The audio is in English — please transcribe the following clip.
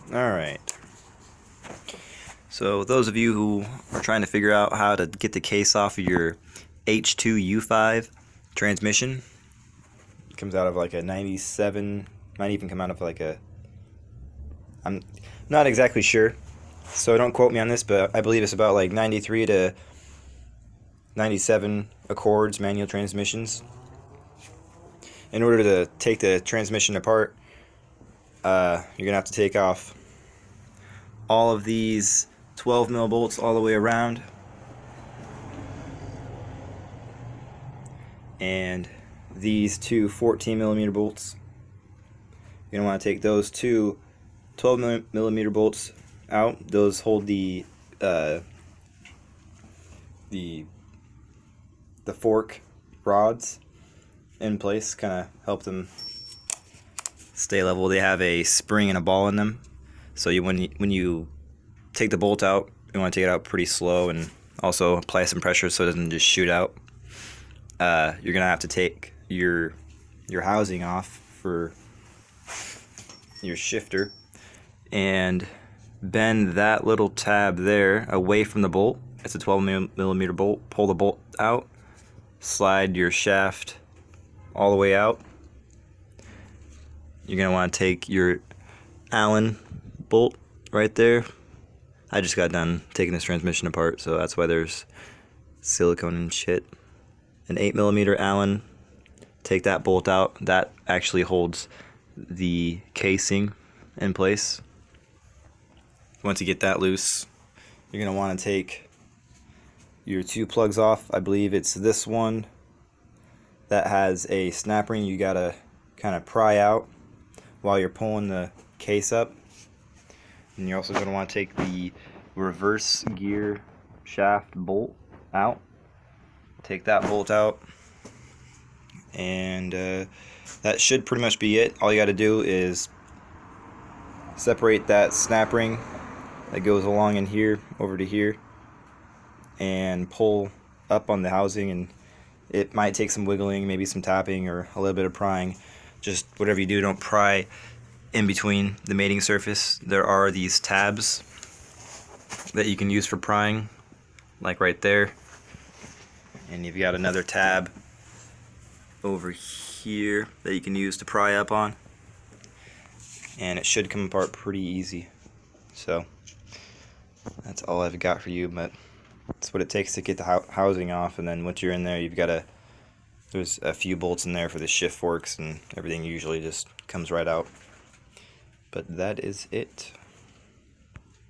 Alright, so those of you who are trying to figure out how to get the case off of your H2U5 transmission, it comes out of like a 97, might even come out of like a, I'm not exactly sure, so don't quote me on this, but I believe it's about like 93 to 97 Accords manual transmissions. In order to take the transmission apart, you're gonna have to take off all of these 12 mil bolts all the way around, and these two 14 millimeter bolts. You're gonna want to take those two 12 millimeter bolts out. Those hold the fork rods in place, kind of help them stay level. They have a spring and a ball in them, so when you take the bolt out, you want to take it out pretty slow and also apply some pressure so it doesn't just shoot out. You're gonna have to take your housing off for your shifter and bend that little tab there away from the bolt. It's a 12 millimeter bolt. Pull the bolt out, slide your shaft all the way out. You're gonna want to take your Allen bolt right there. I just got done taking this transmission apart, so that's why there's silicone and shit. An 8 millimeter Allen. Take that bolt out. That actually holds the casing in place. Once you get that loose, you're gonna want to take your two plugs off. I believe it's this one that has a snap ring you gotta kind of pry out while you're pulling the case up. And you're also going to want to take the reverse gear shaft bolt out. Take that bolt out, and that should pretty much be it. All you got to do is separate that snap ring that goes along in here over to here and pull up on the housing, and it might take some wiggling, maybe some tapping or a little bit of prying. Just whatever you do, don't pry in between the mating surface. There are these tabs that you can use for prying, like right there, and you've got another tab over here that you can use to pry up on, and it should come apart pretty easy. So that's all I've got for you, but that's what it takes to get the housing off. And then once you're in there, there's a few bolts in there for the shift forks, and everything usually just comes right out. But that is it.